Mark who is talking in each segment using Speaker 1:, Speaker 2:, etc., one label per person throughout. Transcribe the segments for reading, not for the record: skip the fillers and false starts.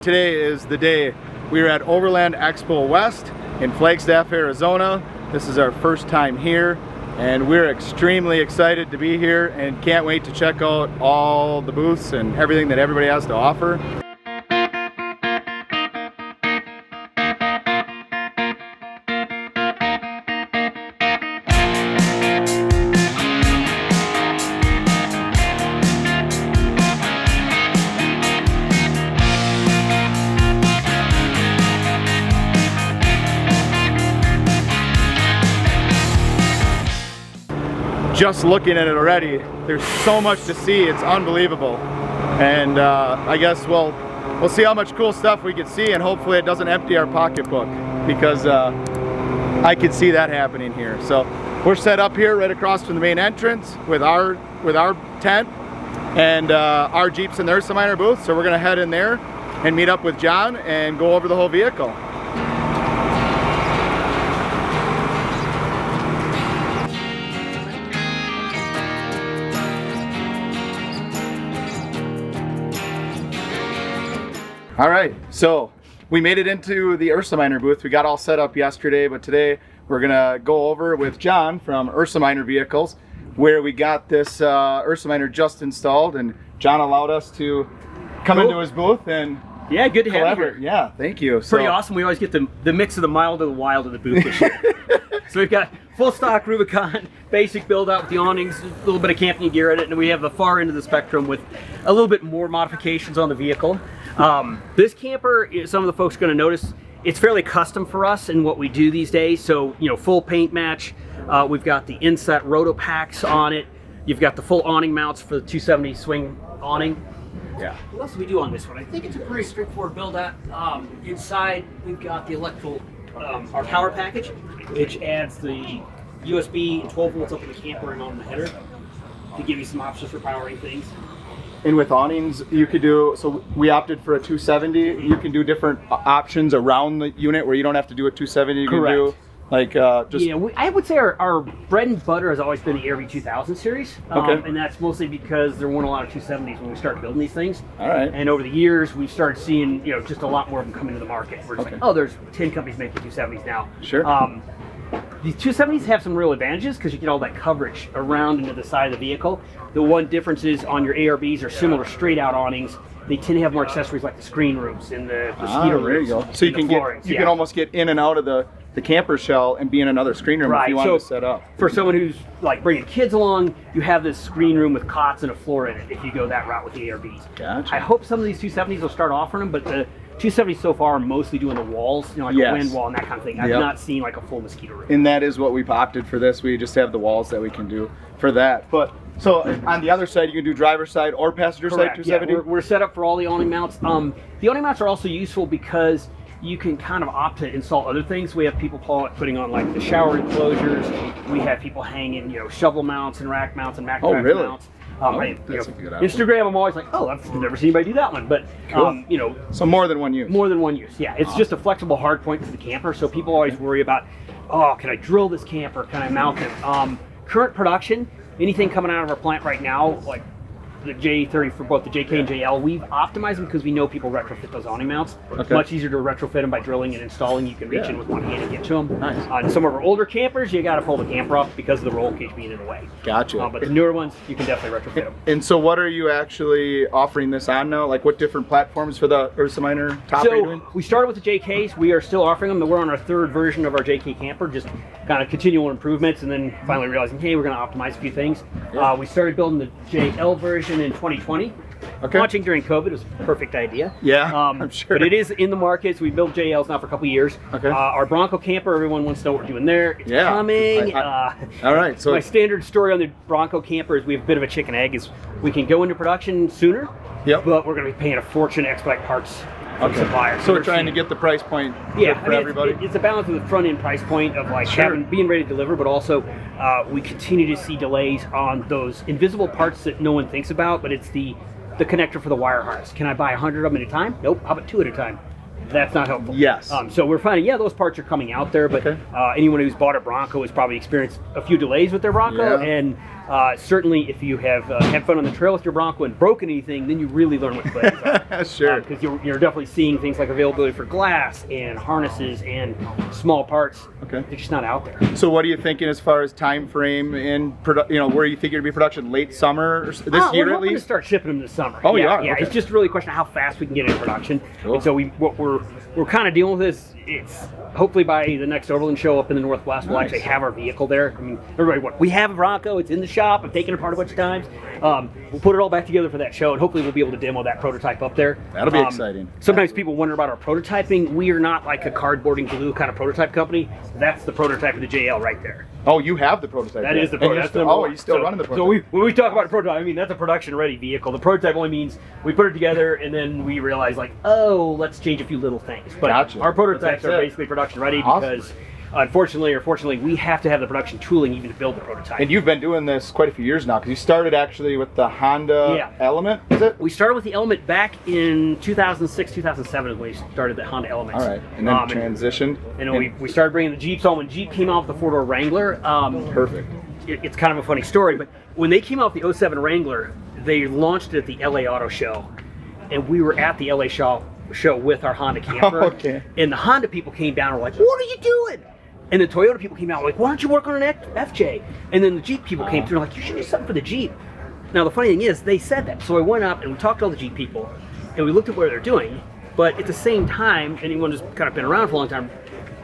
Speaker 1: Today is the day. We are at Overland Expo West in Flagstaff, Arizona. This is our first time here and we're extremely excited to be here and can't wait to check out all the booths and everything that everybody has to offer. Just looking at it already, there's so much to see, it's unbelievable. And I guess we'll see how much cool stuff we can see, and hopefully it doesn't empty our pocketbook, because I could see that happening here. So we're set up here right across from the main entrance with our tent and our Jeeps and the Ursa Minor booth. So we're gonna head in there and meet up with John and go over the whole vehicle. All right, so we made it into the Ursa Minor booth. We got all set up yesterday, but today we're gonna go over with John from Ursa Minor Vehicles, where we got this Ursa Minor just installed, and John allowed us to come into his booth and
Speaker 2: yeah, good to have you here.
Speaker 1: Yeah, thank you.
Speaker 2: Pretty awesome. We always get the mix of the mild and the wild in the booth this year. So we've got full stock Rubicon, basic build out with the awnings, a little bit of camping gear in it, and we have the far end of the spectrum with a little bit more modifications on the vehicle. This camper, some of the folks are going to notice, it's fairly custom for us in what we do these days. So, you know, full paint match. We've got the inset roto packs on it. You've got the full awning mounts for the 270 swing awning.
Speaker 1: Yeah.
Speaker 2: What else do we do on this one? I think it's a pretty straightforward build out. Inside, we've got the electrical, our power package, which adds the USB 12 volts up in the camper and on the header to give you some options for powering things.
Speaker 1: And with awnings, you could do, so we opted for a 270. You can do different options around the unit where you don't have to do a 270. You
Speaker 2: Correct.
Speaker 1: Can do like just...
Speaker 2: Yeah, I would say our bread and butter has always been the ARV 2000 series.
Speaker 1: Okay.
Speaker 2: And that's mostly because there weren't a lot of 270s when we started building these things.
Speaker 1: All right.
Speaker 2: And over the years, we've started seeing, you know, just a lot more of them coming to the market. We're just like, oh, there's 10 companies making 270s now.
Speaker 1: Sure.
Speaker 2: The 270s have some real advantages because you get all that coverage around into the side of the vehicle. The one difference is on your ARVs or similar straight out awnings, they tend to have more accessories like the screen rooms and the mosquito rooms.
Speaker 1: There you go. So you can can almost get in and out of the camper shell and be in another screen room if you want to set up.
Speaker 2: For someone who's like bringing kids along, you have this screen room with cots and a floor in it if you go that route with the ARVs.
Speaker 1: Gotcha.
Speaker 2: I hope some of these 270s will start offering them, but the 270s so far are mostly doing the walls, you know, like a wind wall and that kind of thing. I've not seen like a full mosquito room.
Speaker 1: And that is what we've opted for this. We just have the walls that we can do for that. But so on the other side, you can do driver's side or passenger side 270?
Speaker 2: Yeah, we're set up for all the awning mounts. The awning mounts are also useful because you can kind of opt to install other things. We have people putting on like the shower enclosures. We have people hanging, you know, shovel mounts and rack mounts and Mac mounts.
Speaker 1: That's a good option.
Speaker 2: Instagram, I'm always like, oh, I've never seen anybody do that one. But,
Speaker 1: cool.
Speaker 2: You know.
Speaker 1: So more than one use.
Speaker 2: More than one use, yeah. It's just a flexible hard point for the camper. So people always worry about, oh, can I drill this camper? Can I mount it? Current production, anything coming out of our plant right now, like the J30 for both the JK and JL, we've optimized them because we know people retrofit those awning mounts. It's much easier to retrofit them by drilling and installing. You can reach in with one hand and get to them.
Speaker 1: Nice.
Speaker 2: On some of our older campers, you got to pull the camper up because of the roll cage being in the way.
Speaker 1: Gotcha.
Speaker 2: But the newer ones, you can definitely retrofit them.
Speaker 1: And so what are you actually offering this on now? Like what different platforms for the Ursa Minor top are you doing?
Speaker 2: We started with the JKs. We are still offering them. We're on our third version of our JK camper, just kind of continual improvements, and then finally realizing, hey, we're going to optimize a few things. Yeah. We started building the JL version in 2020. Launching during COVID was a perfect idea.
Speaker 1: Yeah, I'm sure.
Speaker 2: But it is in the market, so we built JLs now for a couple of years. Our Bronco camper, everyone wants to know what we're doing there. It's coming.
Speaker 1: All right. So
Speaker 2: my standard story on the Bronco camper is we have a bit of a chicken egg. Is we can go into production sooner, but we're going to be paying a fortune to expedite parts from suppliers.
Speaker 1: So we're trying to get the price point for everybody.
Speaker 2: It's a balance of the front end price point of like being ready to deliver, but also we continue to see delays on those invisible parts that no one thinks about, but it's the connector for the wire harness. Can I buy 100 of them at a time? Nope. How about 2 at a time? That's not helpful.
Speaker 1: Yes.
Speaker 2: So we're finding, those parts are coming out there, but anyone who's bought a Bronco has probably experienced a few delays with their Bronco, and Certainly, if you have had fun on the trail with your Bronco and broken anything, then you really learn what the play is.
Speaker 1: Sure.
Speaker 2: Because you're definitely seeing things like availability for glass and harnesses and small parts.
Speaker 1: Okay.
Speaker 2: They're just not out there.
Speaker 1: So what are you thinking as far as time frame and where you think it'll be production? Late summer or this year
Speaker 2: We're
Speaker 1: at
Speaker 2: hoping to
Speaker 1: least?
Speaker 2: start shipping them this summer.
Speaker 1: Oh,
Speaker 2: yeah,
Speaker 1: you are?
Speaker 2: Yeah,
Speaker 1: Okay.
Speaker 2: it's just really a question of how fast we can get into production.
Speaker 1: Cool.
Speaker 2: And so what we're kind of dealing with is it's hopefully by the next Overland show up in the Northwest, we'll actually have our vehicle there. I mean, everybody, we have a Bronco. It's in the shop. I've taken it apart a bunch of times. We'll put it all back together for that show, and hopefully we'll be able to demo that prototype up there.
Speaker 1: That'll be exciting.
Speaker 2: Sometimes people wonder about our prototyping. We are not like a cardboard and glue kind of prototype company. That's the prototype of the JL right there.
Speaker 1: Oh, you have the prototype.
Speaker 2: That
Speaker 1: there.
Speaker 2: is the prototype.
Speaker 1: Are you still running the prototype?
Speaker 2: So when we talk about a prototype, I mean, that's a production-ready vehicle. The prototype only means we put it together and then we realize, like, oh, let's change a few little things. But
Speaker 1: Gotcha.
Speaker 2: our prototypes
Speaker 1: That's
Speaker 2: are
Speaker 1: it.
Speaker 2: basically production-ready
Speaker 1: Awesome.
Speaker 2: because, unfortunately or fortunately, we have to have the production tooling even to build the prototype.
Speaker 1: And you've been doing this quite a few years now, because you started actually with the Honda Element, is it?
Speaker 2: We started with the Element back in 2006, 2007 is when we started the Honda Element.
Speaker 1: All right, and then transitioned.
Speaker 2: And we started bringing the Jeeps on. When Jeep came out with the 4-door Wrangler,
Speaker 1: Perfect.
Speaker 2: it's kind of a funny story, but when they came out with the 07 Wrangler, they launched it at the LA Auto Show, and we were at the LA show with our Honda camper.
Speaker 1: Okay.
Speaker 2: And the Honda people came down and were like, "What are you doing?" And the Toyota people came out like, "Why don't you work on an FJ?" And then the Jeep people came through and like, "You should do something for the Jeep." Now the funny thing is, they said that. So I went up and we talked to all the Jeep people, and we looked at what they're doing. But at the same time, anyone who's kind of been around for a long time,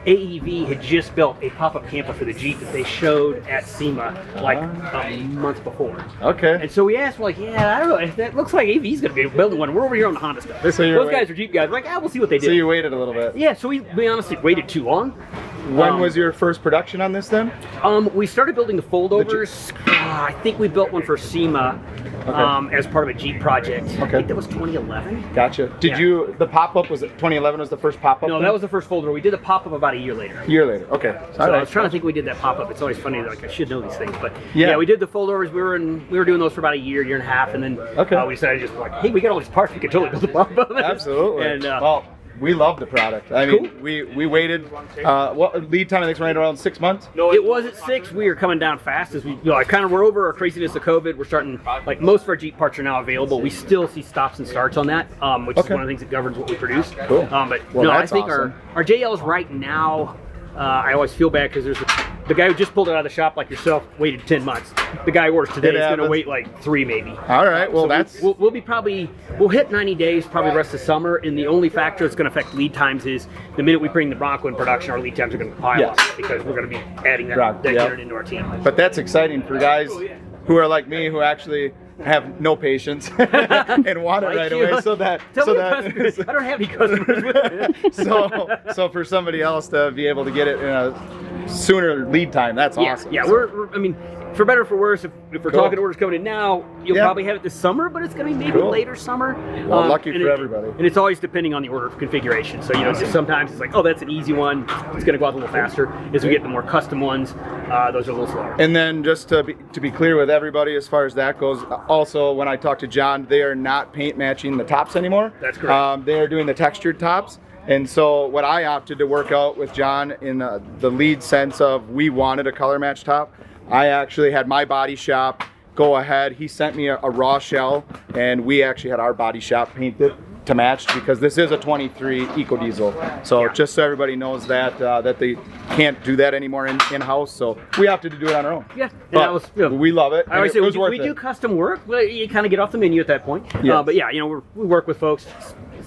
Speaker 2: AEV had just built a pop-up camper for the Jeep that they showed at SEMA like a month before.
Speaker 1: Okay.
Speaker 2: And so we asked, we're like, yeah, I don't know, that looks like AEV's going to be building one. We're over here on the Honda stuff.
Speaker 1: So you're
Speaker 2: Those guys are Jeep guys. We're like, we'll see what they do.
Speaker 1: So you waited a little bit.
Speaker 2: Yeah, so we honestly waited too long.
Speaker 1: When was your first production on this then?
Speaker 2: We started building the foldovers. I think we built one for SEMA as part of a Jeep project. I think that was 2011.
Speaker 1: Gotcha. Did you, the pop-up, was it 2011 was the first pop-up?
Speaker 2: No, that was the first folder. We did the pop-up about a year later.
Speaker 1: A year later, okay.
Speaker 2: So I was trying to think we did that pop-up. It's always funny, like I should know these things. But yeah,
Speaker 1: Yeah.
Speaker 2: we did the foldovers. We were doing those for about a year and a half. And then we decided just like, hey, we got all these parts. We could totally build a pop-up.
Speaker 1: Absolutely.
Speaker 2: And,
Speaker 1: well, we love the product. I mean, we waited, what lead time, I think it's right around 6 months?
Speaker 2: No, it was at 6. We were coming down fast as we're over our craziness of COVID. We're starting, like most of our Jeep parts are now available. We still see stops and starts on that, which is one of the things that governs what we produce.
Speaker 1: Cool.
Speaker 2: But
Speaker 1: Well,
Speaker 2: no, I
Speaker 1: that's
Speaker 2: think
Speaker 1: awesome.
Speaker 2: our JLs right now, I always feel bad because there's the guy who just pulled it out of the shop like yourself waited 10 months. The guy who orders today is going to wait like 3 maybe.
Speaker 1: All right, well
Speaker 2: So we'll hit 90 days probably the rest of the summer, and the only factor that's going to affect lead times is the minute we bring the Bronco in production, our lead times are going to pile up because we're going to be adding that unit into our team.
Speaker 1: But that's exciting for guys who are like me, who actually have no patience and want it right away. So that
Speaker 2: I don't have any customers.
Speaker 1: so for somebody else to be able to get it in a sooner lead time, that's awesome.
Speaker 2: Yeah, I mean, for better or for worse, if we're talking orders coming in now, you'll probably have it this summer, but it's going to be maybe later summer.
Speaker 1: Well, lucky for everybody.
Speaker 2: And it's always depending on the order configuration. So, just sometimes it's like, oh, that's an easy one. It's going to go out a little faster. As we get the more custom ones, those are a little slower.
Speaker 1: And then just to be clear with everybody as far as that goes, also when I talked to John, they are not paint matching the tops anymore.
Speaker 2: That's correct.
Speaker 1: They are doing the textured tops. And so what I opted to work out with John in the lead sense of we wanted a color match top, I actually had my body shop go ahead. He sent me a raw shell, and we actually had our body shop paint it to match because this is a 23 Eco Diesel. So just so everybody knows that they can't do that anymore in-house. So we opted to do it on our own.
Speaker 2: Yeah,
Speaker 1: but we love it.
Speaker 2: I always say we do custom work. But you kind of get off the menu at that point.
Speaker 1: Yes.
Speaker 2: But yeah, we work with folks.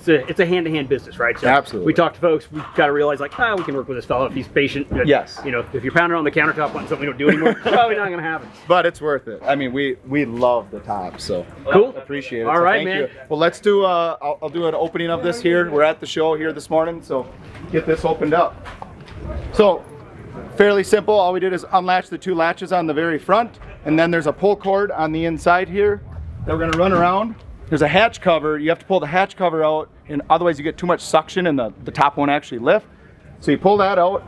Speaker 2: It's a hand-to-hand business, right? So
Speaker 1: absolutely.
Speaker 2: We talk to folks. We've got to realize, like, we can work with this fellow if he's patient. But,
Speaker 1: yes.
Speaker 2: If you're pounding on the countertop on something we don't do anymore, probably not going to happen.
Speaker 1: But it's worth it. I mean, we love the top, so
Speaker 2: cool.
Speaker 1: Appreciate it.
Speaker 2: All right, man.
Speaker 1: You. Well, let's do. I'll do an opening of this here. We're at the show here this morning, so get this opened up. So fairly simple. All we did is unlatch the 2 latches on the very front, and then there's a pull cord on the inside here that we're going to run around. There's a hatch cover. You have to pull the hatch cover out, and otherwise you get too much suction and the top won't actually lift. So you pull that out,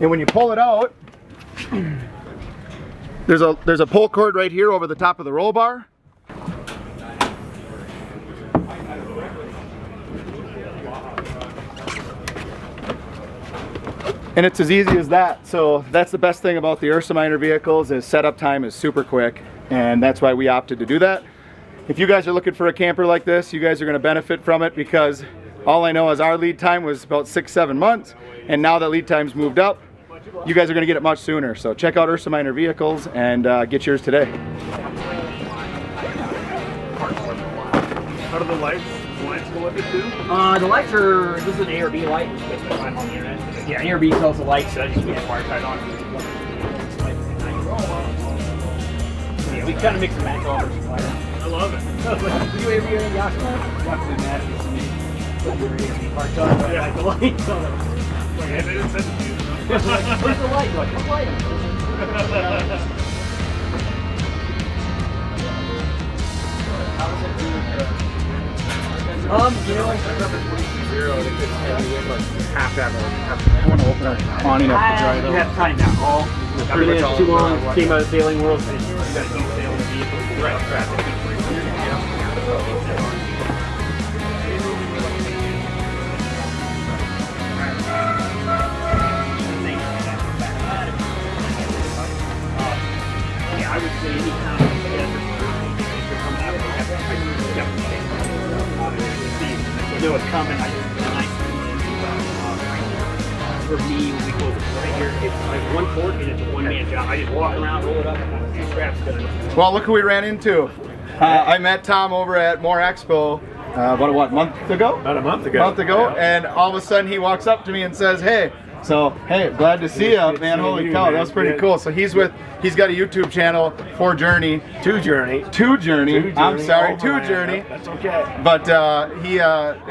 Speaker 1: and when you pull it out, there's a pull cord right here over the top of the roll bar. And it's as easy as that. So that's the best thing about the Ursa Minor vehicles is setup time is super quick. and that's why we opted to do that. If you guys are looking for a camper like this, you guys are going to benefit from it, because all I know is our lead time was about 6-7 months, and now that lead time's moved up, you guys are going to get it much sooner. So check out Ursa Minor Vehicles and get yours today.
Speaker 3: How do the lights go with it too?
Speaker 2: The lights are, this is an A or B light. Yeah, A or B sells the lights, so I just get wire tied on. Yeah, we kind of mix and match all our suppliers.
Speaker 3: I love it.
Speaker 2: You A or B or Yacht? Yacht didn't matter to me. But you're A or B part time, but I like the lights on them.
Speaker 3: Yeah, they didn't send it to you.
Speaker 2: Where's the light? Like, what light? You know, like,
Speaker 1: Have to have I want to open our awning up to dry it
Speaker 2: you have
Speaker 1: out.
Speaker 2: time now.
Speaker 1: Pretty much all
Speaker 2: too long.
Speaker 1: dry.
Speaker 2: Came out of sailing world. You got to keep sailing the vehicle. Right, traffic. I would say any time if you're coming out, you know it's coming. For me, when we go right here, it's like one fork and it's a one-man job. I just walk around, roll it up, and two straps done.
Speaker 1: Well, look who we ran into. I met Tom over at More Expo about a month ago?
Speaker 3: About a month ago.
Speaker 1: Yeah. And all of a sudden he walks up to me and says, hey, glad to see you, man. Holy cow, that was pretty cool. So he's got a YouTube channel for Journey.
Speaker 3: Two Journey.
Speaker 1: I'm sorry,
Speaker 3: Oh,
Speaker 1: Two
Speaker 3: man.
Speaker 1: Journey.
Speaker 3: That's okay.
Speaker 1: But he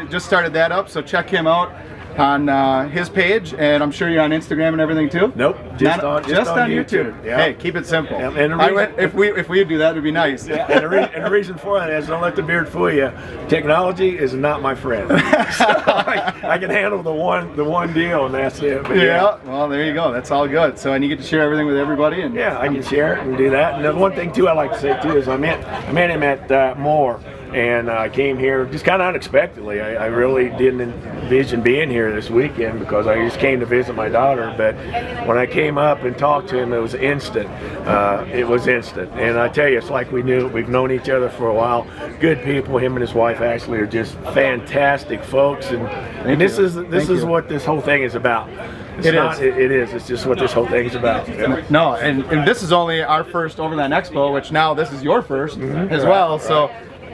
Speaker 1: just started that up, so check him out on his page, and I'm sure you're on Instagram and everything too.
Speaker 3: Nope, just on YouTube. Yeah.
Speaker 1: Hey, keep it simple.
Speaker 3: Yeah, and the reason-
Speaker 1: if we do that, it'd be nice.
Speaker 3: Yeah, and the reason for that is, don't let the beard fool you. Technology is not my friend. So I can handle the one deal, and that's it. But
Speaker 1: yeah. Well, there you go. That's all good. So, and you get to share everything with everybody. And
Speaker 3: yeah, I can share it and do that. And the one thing too I like to say too is I met him at Moore, and I came here just kind of unexpectedly. I really didn't envision being here this weekend because I just came to visit my daughter. But when I came up and talked to him, it was instant. And I tell you, it's like we've known each other for a while. Good people. Him and his wife Ashley are just fantastic folks. And this is what this whole thing is about. It is. It's just what this whole thing is about. Yeah.
Speaker 1: No, and this is only our first Overland Expo, which now this is your first as well. So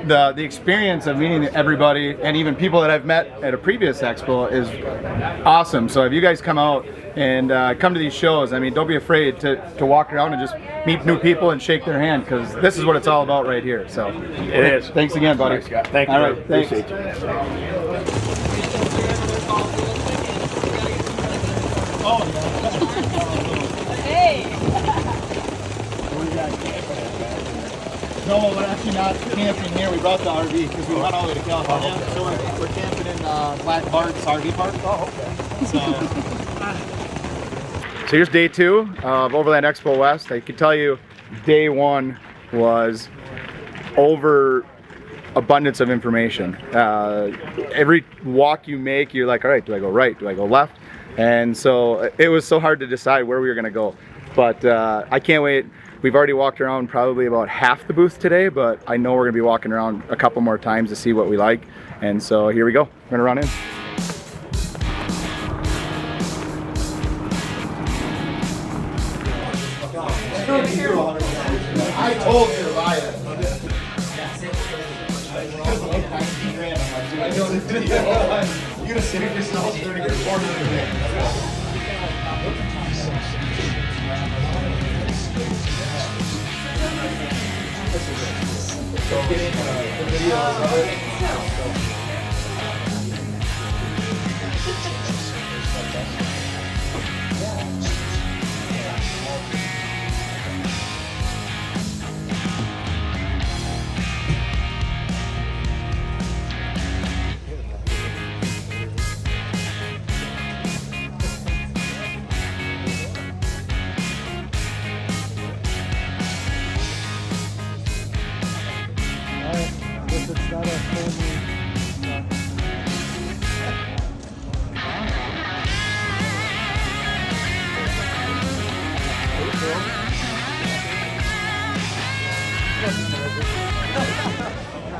Speaker 1: the experience of meeting everybody and even people that I've met at a previous expo is awesome. So if you guys come out and come to these shows, I mean, don't be afraid to walk around and just meet new people and shake their hand, because this is what it's all about right here. So
Speaker 3: it is.
Speaker 1: Thanks again, buddy.
Speaker 3: Thanks, Scott. Thank you.
Speaker 1: All right, thanks.
Speaker 3: Appreciate you.
Speaker 1: No, we're actually not camping here. We brought the RV because we went all the way to California. So we're camping in Black Bart's RV park. Oh, okay. So here's day 2 of Overland Expo West. I can tell you day 1 was over abundance of information. Every walk you make, you're like, all right, do I go right? Do I go left? And so it was so hard to decide where we were going to go. But I can't wait. We've already walked around probably about half the booth today, but I know we're going to be walking around a couple more times to see what we like. And so here we go. We're going to run in. I told you to buy it. You're gonna save yourself 30 or 40 minutes. So getting the videos of it.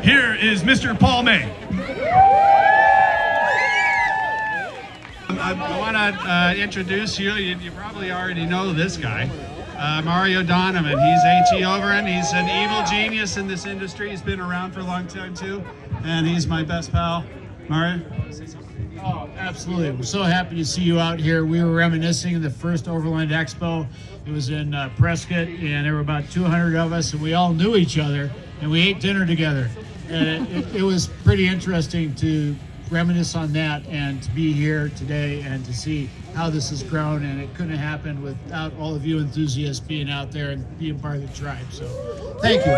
Speaker 4: here is Mr. Paul May. I want to introduce you. You probably already know this guy. Mario Donovan. He's AT Overland. He's an evil genius in this industry. He's been around for a long time too, and he's my best pal. Mario, say something.
Speaker 5: Oh, absolutely. We're so happy to see you out here. We were reminiscing of the first Overland Expo. It was in Prescott, and there were about 200 of us, and we all knew each other, and we ate dinner together. And it was pretty interesting to reminisce on that and to be here today and to see how this has grown, and it couldn't have happened without all of you enthusiasts being out there and being part of the tribe. So thank you.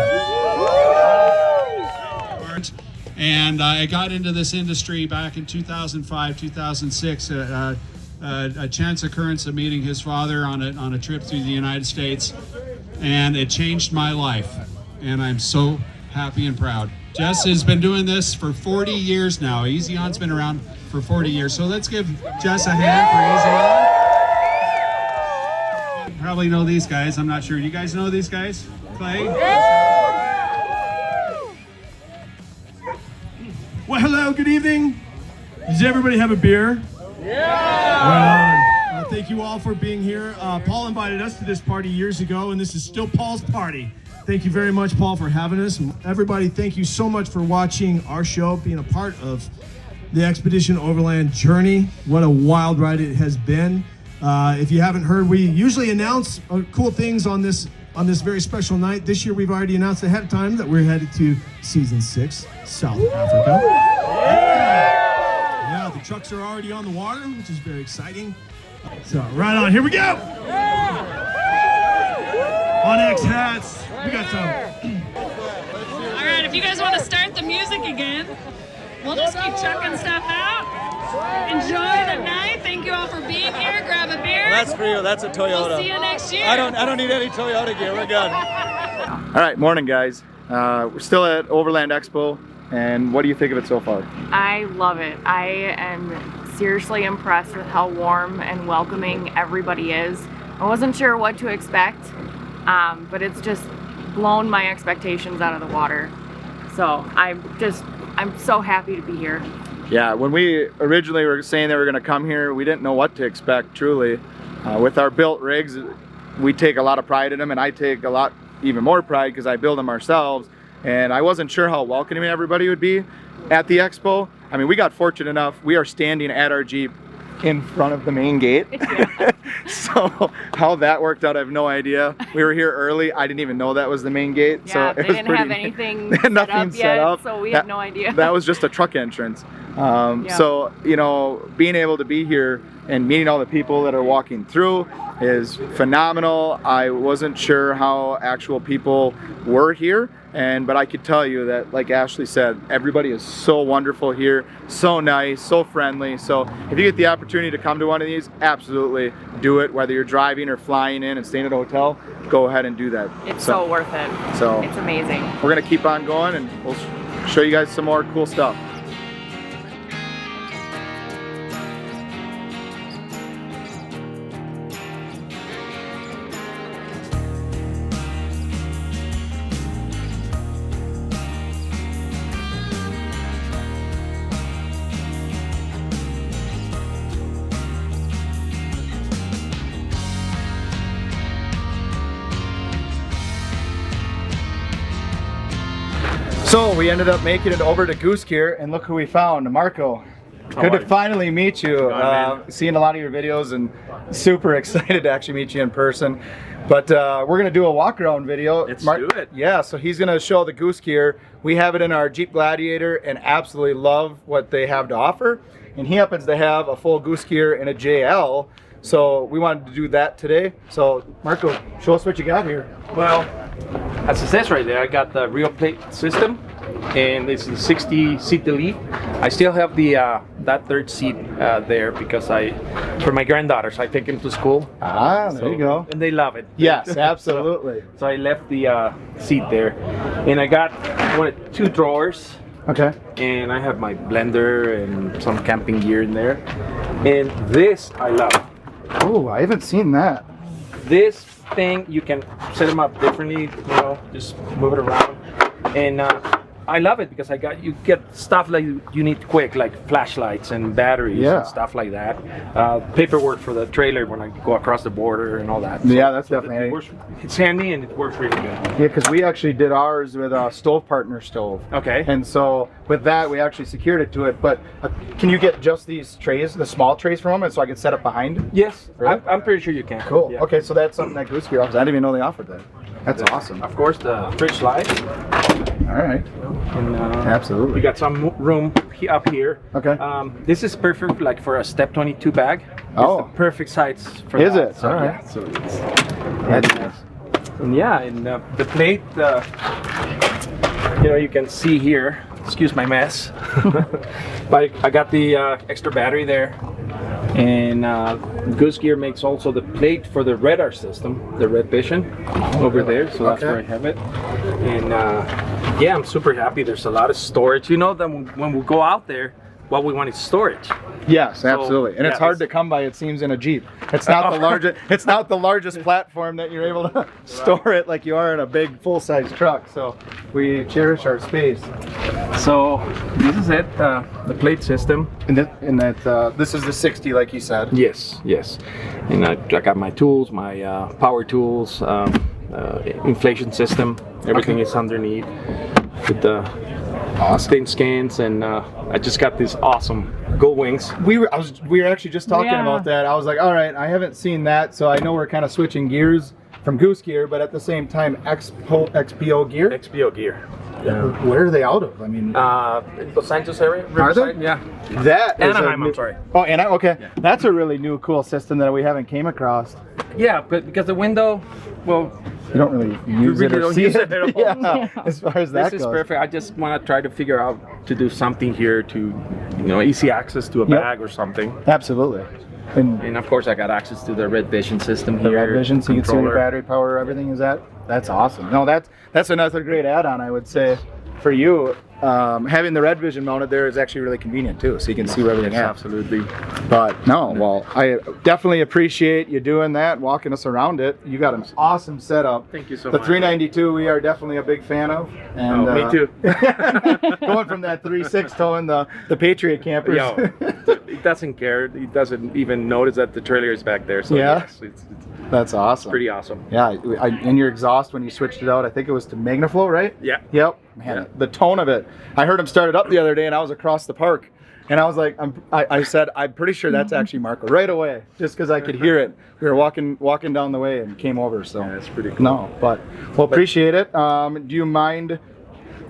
Speaker 4: And I got into this industry back in 2005, 2006, a chance occurrence of meeting his father on a trip through the United States, and it changed my life, and I'm so happy and proud. Jess has been doing this for 40 years now. Easy On's been around for 40 years, so let's give Jess a hand for Easy On. You probably know these guys. I'm not sure. Do you guys know these guys? Clay?
Speaker 6: Well, hello, good evening. Does everybody have a beer? Yeah! Thank you all for being here. Paul invited us to this party years ago, and this is still Paul's party. Thank you very much, Paul, for having us. And everybody, thank you so much for watching our show, being a part of the Expedition Overland journey. What a wild ride it has been. If you haven't heard, we usually announce cool things on this very special night. This year, we've already announced ahead of time that we're headed to Season 6, South Africa. Yeah, the trucks are already on the water, which is very exciting. So, right on, here we go! On X hats, we got some.
Speaker 7: All right, if you guys want to start the music again, we'll just keep chucking stuff out. Enjoy the night. Thank you all for being here. Grab a beer.
Speaker 1: Well, that's for you. That's a Toyota.
Speaker 7: We'll see you next year.
Speaker 1: I don't need any Toyota gear. We're good. All right, morning guys. We're still at Overland Expo, and what do you think of it so far?
Speaker 8: I love it. I am seriously impressed with how warm and welcoming everybody is. I wasn't sure what to expect, but it's just blown my expectations out of the water. So I'm so happy to be here.
Speaker 1: Yeah, when we originally were saying that we were going to come here, we didn't know what to expect, truly. With our built rigs, we take a lot of pride in them, and I take even more pride because I build them ourselves. And I wasn't sure how welcoming everybody would be at the expo. I mean, we got fortunate enough. We are standing at our Jeep in front of the main gate. Yeah. So how that worked out, I have no idea. We were here early. I didn't even know that was the main gate.
Speaker 8: Yeah,
Speaker 1: so
Speaker 8: they didn't have anything set up, so we had no idea.
Speaker 1: That was just a truck entrance. So, you know, being able to be here and meeting all the people that are walking through is phenomenal. I wasn't sure how actual people were here, but I could tell you that, like Ashley said, everybody is so wonderful here, so nice, so friendly. So if you get the opportunity to come to one of these, absolutely do it. Whether you're driving or flying in and staying at a hotel, go ahead and do that.
Speaker 8: It's so worth it.
Speaker 1: So
Speaker 8: it's amazing.
Speaker 1: We're gonna keep on going, and we'll show you guys some more cool stuff. So we ended up making it over to Goose Gear, and look who we found, Marco. Good to finally meet you. Seeing a lot of your videos, and super excited to actually meet you in person. But we're gonna do a walk around video.
Speaker 2: Let's do it.
Speaker 1: Yeah, so he's gonna show the Goose Gear. We have it in our Jeep Gladiator and absolutely love what they have to offer. And he happens to have a full Goose Gear and a JL. So we wanted to do that today. So Marco, show us what you got here.
Speaker 9: Well, as it says right there, I got the real plate system, and it's the 60-seat delete. I still have the that third seat there because for my granddaughters, I take them to school.
Speaker 1: There you go.
Speaker 9: And they love it.
Speaker 1: Yes, absolutely.
Speaker 9: So I left the seat there, and I got two drawers.
Speaker 1: Okay.
Speaker 9: And I have my blender and some camping gear in there. And this I love.
Speaker 1: Oh, I haven't seen that.
Speaker 9: This thing, you can set them up differently, you know, just move it around. And I love it because you get stuff like you need quick, like flashlights and batteries and stuff like that. Paperwork for the trailer when I go across the border and all that. So,
Speaker 1: Yeah, that's definitely handy.
Speaker 9: It's handy and it works really good.
Speaker 1: Yeah, because we actually did ours with a stove partner stove.
Speaker 9: Okay.
Speaker 1: And so with that, we actually secured it to it. But can you get just these trays, the small trays from them, and so I can set it behind?
Speaker 9: Yes,
Speaker 1: Really?
Speaker 9: I'm pretty sure you can.
Speaker 1: Cool.
Speaker 9: Yeah.
Speaker 1: Okay, so that's something that Goose Gear offers. I didn't even know they offered that. That's awesome.
Speaker 9: Of course, the fridge slide.
Speaker 1: All right.
Speaker 9: And,
Speaker 1: Absolutely.
Speaker 9: We got some room up here.
Speaker 1: Okay.
Speaker 9: This is perfect, like for a step 22 bag.
Speaker 1: Oh.
Speaker 9: It's the perfect size for
Speaker 1: Is
Speaker 9: that.
Speaker 1: it?
Speaker 9: So,
Speaker 1: All right.
Speaker 9: yeah, so it's,
Speaker 1: That's nice.
Speaker 9: and yeah, and the plate, you can see here. Excuse my mess, but I got the extra battery there, and Goose Gear makes also the plate for the radar system, the Red Vision, over there. So that's where I have it, and yeah, I'm super happy. There's a lot of storage. You know that when we go out there, what we want is storage.
Speaker 1: Yes, absolutely. And
Speaker 9: yeah,
Speaker 1: it's hard to come by, it seems, in a Jeep. It's not the largest. It's not the largest platform that you're able to store it like you are in a big full-size truck. So we cherish our space.
Speaker 9: So this is it, the plate system.
Speaker 1: And this is the 60, like you said.
Speaker 9: Yes, yes. And I got my tools, my power tools, inflation system. Everything is underneath with the thin skins, and I just got these awesome gull wings.
Speaker 1: We were actually just talking about that. I was like, all right, I haven't seen that, so I know we're kind of switching gears from Goose Gear, but at the same time, XPO gear.
Speaker 9: XPO gear.
Speaker 1: Where are they out of? I mean,
Speaker 9: Los Santos area.
Speaker 1: Are they?
Speaker 9: Riverside? Yeah.
Speaker 1: that is
Speaker 9: Anaheim, I'm sorry.
Speaker 1: Oh, Anaheim. Okay, that's a really new, cool system that we haven't came across.
Speaker 9: Yeah, but because the window, well,
Speaker 1: You don't really use it or
Speaker 9: don't
Speaker 1: see
Speaker 9: use
Speaker 1: it.
Speaker 9: it at all.
Speaker 1: Yeah, as far as that
Speaker 9: this
Speaker 1: goes.
Speaker 9: is perfect. I just want to try to figure out to do something here to, easy access to a bag or something.
Speaker 1: Absolutely.
Speaker 9: And of course, I got access to the Red Vision system
Speaker 1: The
Speaker 9: here.
Speaker 1: Red Vision, so you can see the
Speaker 9: controller.
Speaker 1: battery power, everything is that. That's awesome. No, that's another great add-on, I would say, for you. Having the Red Vision mounted there is actually really convenient too, so you can see where everything is.
Speaker 9: Absolutely.
Speaker 1: But no, well, I definitely appreciate you doing that, walking us around it. You got an awesome setup.
Speaker 9: Thank you so
Speaker 1: the
Speaker 9: much.
Speaker 1: The 392 we are definitely a big fan of. And,
Speaker 9: me too.
Speaker 1: going from that 3.6 towing the Patriot campers.
Speaker 9: Yo, it doesn't care. It doesn't even notice that the trailer is back there. So
Speaker 1: Yeah?
Speaker 9: yes, it's
Speaker 1: That's awesome.
Speaker 9: pretty awesome.
Speaker 1: Yeah, and your exhaust when you switched it out, I think it was to MagnaFlow, right?
Speaker 9: Yeah.
Speaker 1: Yep. Man, the tone of it. I heard him start it up the other day, and I was across the park, and I was like, I said, I'm pretty sure that's actually Marco right away, just because I could hear it. We were walking down the way and came over. So
Speaker 9: Yeah, it's pretty cool.
Speaker 1: No, but we'll appreciate it. Do you mind?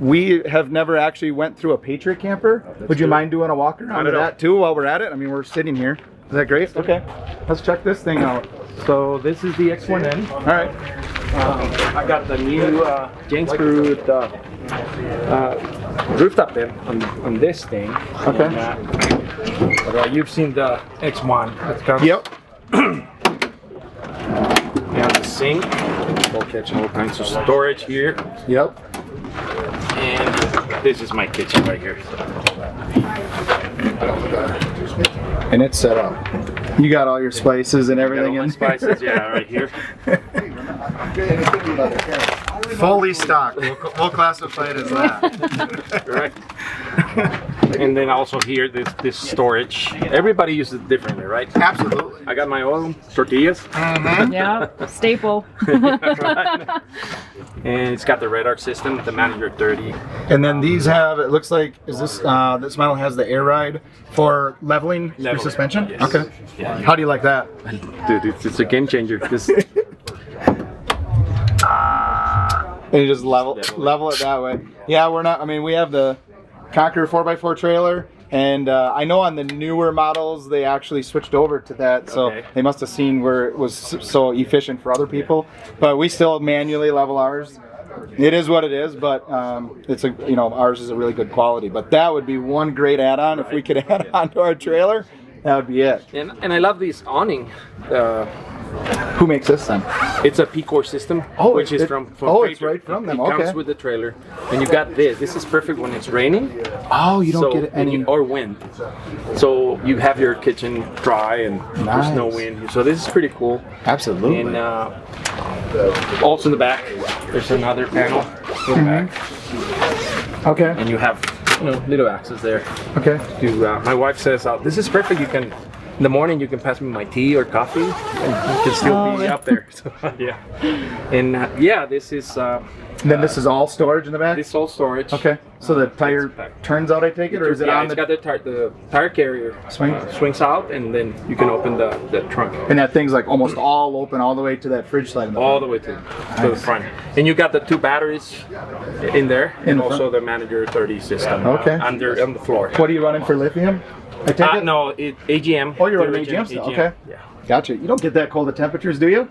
Speaker 1: We have never actually went through a Patriot camper. Would you mind doing a walk around of that too while we're at it? I mean, we're sitting here. Is that great? Okay. Let's check this thing out.
Speaker 9: So this is the X1N.
Speaker 1: All right.
Speaker 9: I got the new James screwed rooftop then on this thing.
Speaker 1: Okay.
Speaker 9: But, you've seen the X1 that comes.
Speaker 1: Yep.
Speaker 9: We have the sink. We'll catch all kinds of storage here.
Speaker 1: Yep.
Speaker 9: And this is my kitchen right here.
Speaker 1: And it's set up. You got all your spices and everything in
Speaker 9: Spices, yeah, right here.
Speaker 1: Fully stocked. We'll classify it as that.
Speaker 9: Correct. And then also here, this storage. Everybody uses it differently, right?
Speaker 1: Absolutely.
Speaker 9: I got my own tortillas.
Speaker 8: Yeah, staple.
Speaker 9: And it's got the radar system, the Manager 30.
Speaker 1: And then these have, it looks like, is this this model has the air ride for leveling your
Speaker 9: Leveling,
Speaker 1: suspension?
Speaker 9: yes.
Speaker 1: Okay.
Speaker 9: Yeah.
Speaker 1: How do you like that?
Speaker 9: Dude, it's a game changer. This,
Speaker 1: And you just level it that way. Yeah, we're not, I mean, we have the Conqueror 4x4 trailer, and I know on the newer models they actually switched over to that, so
Speaker 9: Okay.
Speaker 1: they must have seen where it was so efficient for other people. But we still manually level ours. It is what it is, but it's a ours is a really good quality. But that would be one great add-on if we could add on to our trailer. That would be it.
Speaker 9: and I love this awning.
Speaker 1: Who makes this then?
Speaker 9: It's a P-Core system,
Speaker 1: Oh,
Speaker 9: which is from
Speaker 1: it's
Speaker 9: Patriot.
Speaker 1: right from them.
Speaker 9: It comes
Speaker 1: Okay.
Speaker 9: with the trailer, and you got this. This is perfect when it's raining.
Speaker 1: Oh, you don't
Speaker 9: So,
Speaker 1: get any.
Speaker 9: or wind. So you have your kitchen dry and there's no
Speaker 1: Nice.
Speaker 9: wind. So this is pretty cool.
Speaker 1: Absolutely.
Speaker 9: And also in the back, there's another panel in the back.
Speaker 1: Okay.
Speaker 9: and you have little access there.
Speaker 1: Okay.
Speaker 9: To my wife says, "This is perfect. You can in the morning you can pass me my tea or coffee, and you can still be up there." So, yeah, and this is.
Speaker 1: And then this is all storage in the back?
Speaker 9: This is all storage.
Speaker 1: Okay. So the tire turns out, I take it, or is it on
Speaker 9: it's
Speaker 1: the...
Speaker 9: got the tire carrier swings out, and then you can open the trunk.
Speaker 1: And that thing's like almost all open all the way to that fridge slide in the
Speaker 9: All
Speaker 1: front.
Speaker 9: the way to the front. And you got the 2 batteries in there, and also the Manager 30 system on the floor.
Speaker 1: What are you running for lithium? I take it?
Speaker 9: No, AGM.
Speaker 1: Oh, you're running AGM still? Okay.
Speaker 9: Yeah.
Speaker 1: Gotcha. You don't get that cold of temperatures, do you?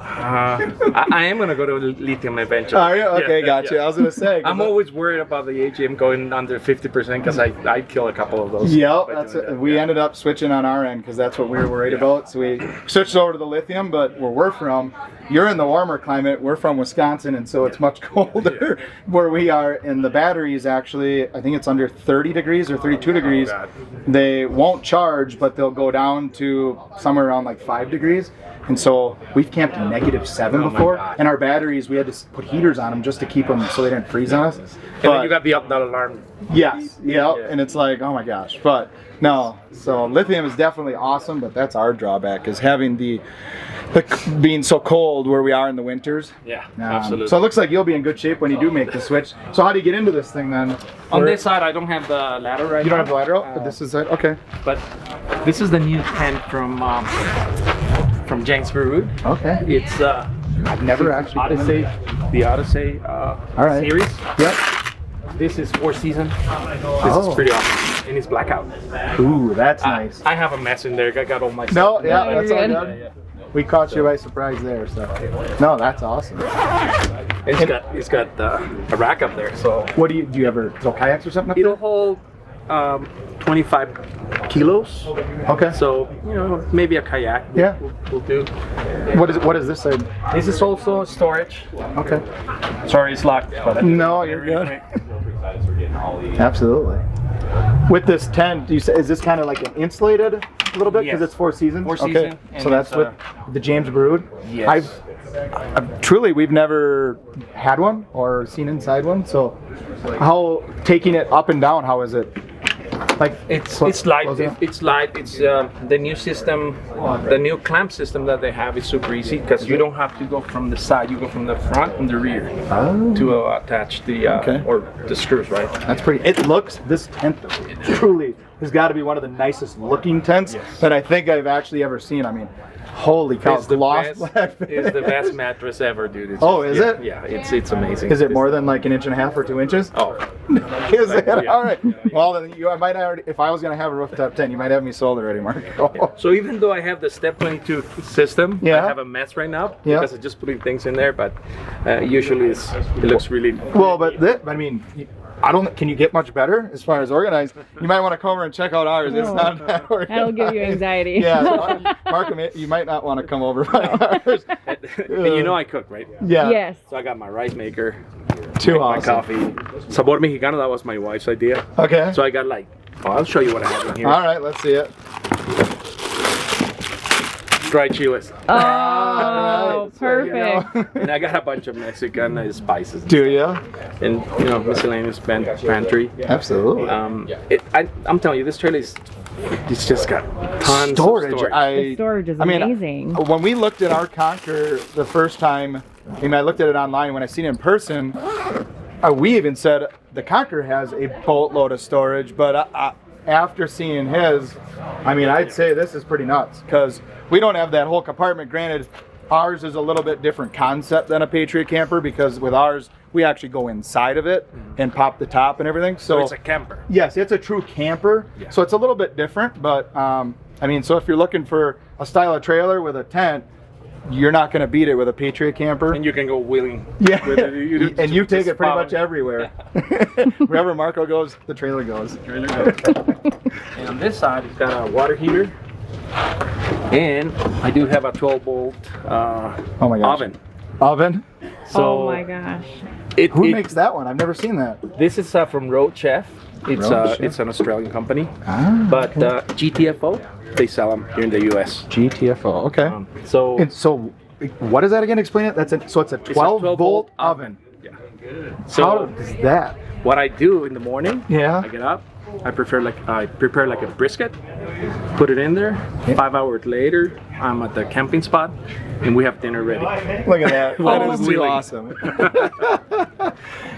Speaker 9: I am gonna go to lithium eventually.
Speaker 1: Are you? Okay, gotcha. I was gonna say.
Speaker 9: I'm always worried about the AGM going under 50% because I kill a couple of those.
Speaker 1: Yeah, we ended up switching on our end because that's what we were worried about. So we switched over to the lithium, but where we're from, you're in the warmer climate. We're from Wisconsin, and so it's much colder where we are. And the batteries actually, I think it's under 30 degrees or 32 degrees. They won't charge, but they'll go down to somewhere around like 5 degrees. And so we've camped in -7 before, and our batteries, we had to put heaters on them just to keep them so they didn't freeze on us.
Speaker 9: And then you got the alarm.
Speaker 1: Yes, yeah, and it's like, oh my gosh. But no, so lithium is definitely awesome, but that's our drawback, is having the being so cold where we are in the winters.
Speaker 9: Yeah, absolutely.
Speaker 1: So it looks like you'll be in good shape when you do make the switch. So how do you get into this thing then?
Speaker 9: On this side, I don't have the ladder right now.
Speaker 1: You don't have the ladder out, but this is it? Okay.
Speaker 9: But this is the new tent from James Baroud.
Speaker 1: Okay.
Speaker 9: It's
Speaker 1: I've never actually
Speaker 9: Odyssey, the Odyssey series.
Speaker 1: Yep.
Speaker 9: This is 4 season. This is pretty awesome, and it's blackout.
Speaker 1: Ooh, that's nice.
Speaker 9: I have a mess in there. I got all my stuff.
Speaker 1: No, yeah, that's all good. We caught you by surprise there, so no, that's awesome.
Speaker 9: It's got a rack up there. So
Speaker 1: what do you ever throw kayaks or something up
Speaker 9: it'll
Speaker 1: there?
Speaker 9: hold 25 kilos.
Speaker 1: Okay.
Speaker 9: So maybe a kayak.
Speaker 1: Yeah.
Speaker 9: Will do.
Speaker 1: What is this side?
Speaker 9: This is also storage.
Speaker 1: Okay.
Speaker 9: Sorry, it's locked.
Speaker 1: No, you're good. Absolutely. With this tent, is this kind of like an insulated a little bit because it's 4 seasons?
Speaker 9: 4 season.
Speaker 1: So that's with the James Baroud.
Speaker 9: Yes.
Speaker 1: Truly, we've never had one or seen inside one. So, how taking it up and down? How is it? Like
Speaker 9: it's light. It's light. It's the new system, the new clamp system that they have is super easy because you don't have to go from the side. You go from the front and the rear to attach the or the screws. Right.
Speaker 1: That's pretty. This tent truly has got to be one of the nicest looking tents that I think I've actually ever seen. I mean, holy cow!
Speaker 9: It's the best mattress ever, dude. It's
Speaker 1: is it?
Speaker 9: Yeah, it's amazing.
Speaker 1: Is it more than like 1.5 inches or 2 inches?
Speaker 9: Oh,
Speaker 1: is it? Yeah. All right. Well, then I might already. If I was gonna have a rooftop tent, you might have me sold already, Mark.
Speaker 9: So even though I have the Step 22 system, I have a mess right now because I'm just putting things in there. But usually it looks really
Speaker 1: well. But I mean. Can you get much better as far as organized? You might want to come over and check out ours. It's not that organized.
Speaker 8: That'll give you anxiety.
Speaker 1: Yeah, Mark, you might not want to come over by ours.
Speaker 9: And I cook, right?
Speaker 1: Yeah.
Speaker 8: Yes.
Speaker 9: So I got my rice maker,
Speaker 1: my
Speaker 9: coffee. Sabor Mexicano, that was my wife's idea.
Speaker 1: Okay.
Speaker 9: So I got I'll show you what I have in here.
Speaker 1: All right, let's see it.
Speaker 9: Dried chiles.
Speaker 8: Oh,
Speaker 1: right.
Speaker 8: perfect.
Speaker 9: And I got a bunch of Mexican spices.
Speaker 1: Do you?
Speaker 9: And miscellaneous pantry.
Speaker 1: Absolutely.
Speaker 9: I'm telling you, this trailer it's just got tons of storage.
Speaker 8: The storage is amazing.
Speaker 1: When we looked at our Conquer the first time, I looked at it online. When I seen it in person, we even said the Conquer has a boatload of storage, but after seeing his, I'd say this is pretty nuts because we don't have that whole compartment. Granted, ours is a little bit different concept than a Patriot camper because with ours, we actually go inside of it and pop the top and everything. So
Speaker 9: it's a camper.
Speaker 1: Yes, it's a true camper. Yeah. So it's a little bit different, but so if you're looking for a style of trailer with a tent, you're not going to beat it with a Patriot camper.
Speaker 9: And you can go wheeling.
Speaker 1: Yeah.
Speaker 9: With it.
Speaker 1: And you take it pretty much everywhere. Wherever Marco goes, the trailer goes.
Speaker 9: And on this side, it's got a water heater. And I do have a 12-volt oven.
Speaker 1: Oven?
Speaker 8: Oh my gosh.
Speaker 1: Who makes that one? I've never seen that.
Speaker 9: This is from Road Chef. It's an Australian company. But GTFO, they sell them here in the U.S.
Speaker 1: GTFO, okay. So what is that again? Explain it. So it's a 12-volt oven.
Speaker 9: Yeah.
Speaker 1: So how does that?
Speaker 9: what I do in the morning,
Speaker 1: Yeah.
Speaker 9: I get up, I prepare like a brisket, put it in there. 5 hours later, I'm at the camping spot, and we have dinner ready.
Speaker 1: Look at that. That is too
Speaker 9: really-
Speaker 1: awesome.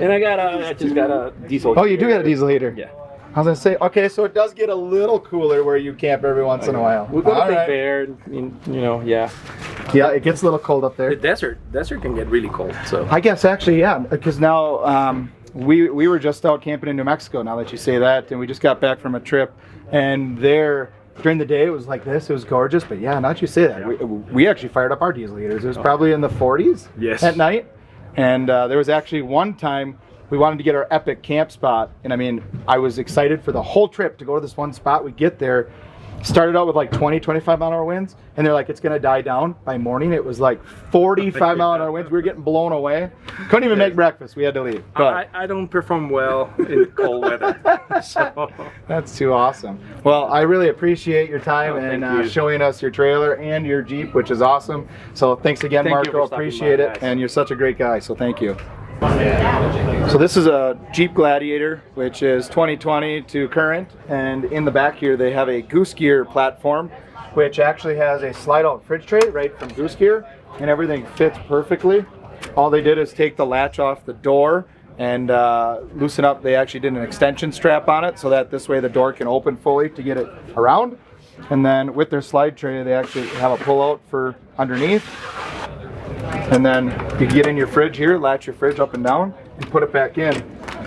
Speaker 9: And I just got a diesel.
Speaker 1: Oh, you do got a diesel heater?
Speaker 9: Yeah.
Speaker 1: I was gonna say, okay, so it does get a little cooler where you camp every once in a while.
Speaker 9: We go to
Speaker 1: All
Speaker 9: Big
Speaker 1: right.
Speaker 9: Bear, and, you know, yeah.
Speaker 1: Yeah, it gets a little cold up
Speaker 9: The
Speaker 1: there.
Speaker 9: desert can get really cold. So
Speaker 1: I guess actually, yeah, because now we were just out camping in New Mexico. Now that you say that, and we just got back from a trip, and there during the day it was like this. It was gorgeous, but yeah, now that you say that, we actually fired up our diesel heaters. It was probably in the 40s
Speaker 9: Yes.
Speaker 1: at night, and there was actually one time we wanted to get our epic camp spot, and I mean, I was excited for the whole trip to go to this one spot. We get there, started out with like 20-25 mile an hour winds, and they're like, it's gonna die down. By morning it was like 45 mile an hour winds. We were getting blown away. Couldn't even make breakfast. We had to leave. But
Speaker 9: I don't perform well in cold weather. So
Speaker 1: that's too awesome. Well, I really appreciate your time and
Speaker 9: thank you.
Speaker 1: showing us your trailer and your Jeep, which is awesome. So thanks again,
Speaker 9: Thank you
Speaker 1: Marco.
Speaker 9: for stopping
Speaker 1: Appreciate
Speaker 9: by,
Speaker 1: it.
Speaker 9: guys.
Speaker 1: And you're such a great guy, so thank you. So this is a Jeep Gladiator, which is 2020 to current, and in the back here they have a Goose Gear platform, which actually has a slide-out fridge tray right from Goose Gear, and everything fits perfectly. All they did is take the latch off the door and loosen up. They actually did an extension strap on it so that this way the door can open fully to get it around. And then with their slide tray, they actually have a pull-out for underneath. And then you get in your fridge here, latch your fridge up and down, and put it back in.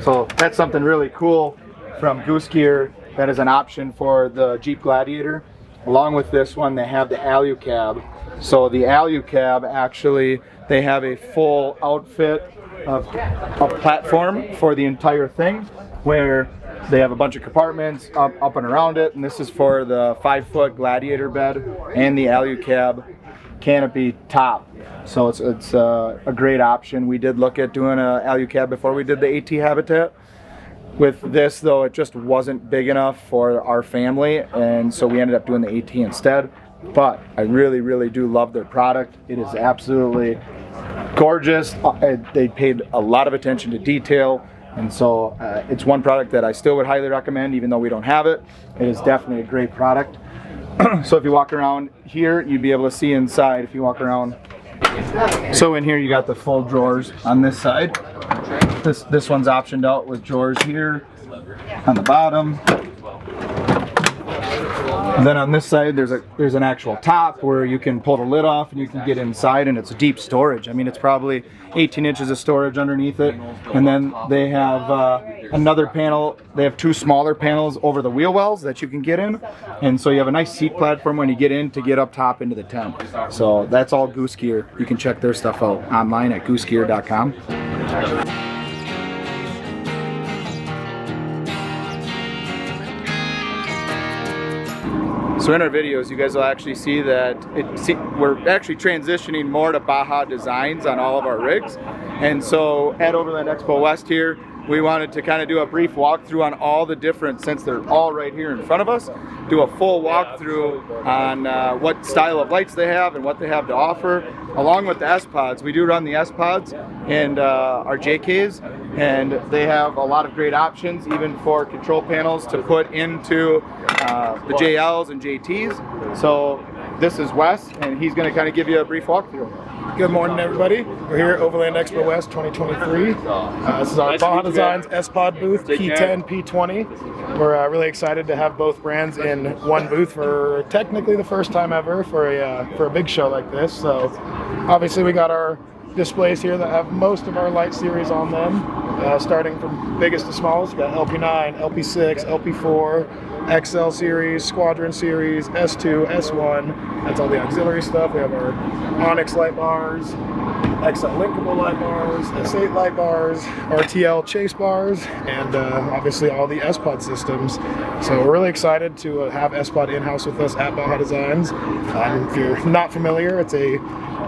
Speaker 1: So that's something really cool from Goose Gear that is an option for the Jeep Gladiator. Along with this one, they have the Alu Cab. So the Alu Cab, actually, they have a full outfit of a platform for the entire thing, where they have a bunch of compartments up and around it, and this is for the 5-foot Gladiator bed and the Alu Cab canopy top. So it's a great option. We did look at doing a Alu Cab before we did the AT Habitat. With this though, it just wasn't big enough for our family, and so we ended up doing the AT instead. But I really do love their product. It is absolutely gorgeous. They paid a lot of attention to detail, and so it's one product that I still would highly recommend, even though we don't have it. It is definitely a great product. So if you walk around here, you'd be able to see inside if you walk around. So in here you got the full drawers on this side. This one's optioned out with drawers here on the bottom. And then on this side there's an actual top where you can pull the lid off and you can get inside, and it's deep storage. I mean, it's probably 18 inches of storage underneath it. And then they have another panel. They have 2 smaller panels over the wheel wells that you can get in, and so you have a nice seat platform when you get in to get up top into the tent. So that's all Goose Gear. You can check their stuff out online at goosegear.com. So in our videos, you guys will actually see that we're actually transitioning more to Baja designs on all of our rigs. And so at Overland Expo West here, we wanted to kind of do a brief walkthrough on all the different, since they're all right here in front of us, do a full walkthrough on what style of lights they have and what they have to offer, along with the S-Pods. We do run the S-Pods and our JKs, and they have a lot of great options, even for control panels to put into the JLs and JTs. So this is Wes, and he's going to kind of give you a brief walkthrough.
Speaker 10: Good morning, everybody. We're here at Overland Expo West 2023. This is our Baja Designs S-Pod booth, P10, P20. We're really excited to have both brands in one booth for technically the first time ever for a big show like this. So obviously we got our displays here that have most of our light series on them, starting from biggest to smallest. We got LP9, LP6, LP4, XL series, Squadron series, S2, S1. That's all the auxiliary stuff. We have our Onyx light bars, XL linkable light bars, S8 light bars, RTL chase bars, and obviously all the S-Pod systems. So we're really excited to have S-Pod in-house with us at Baja Designs. If you're not familiar, it's a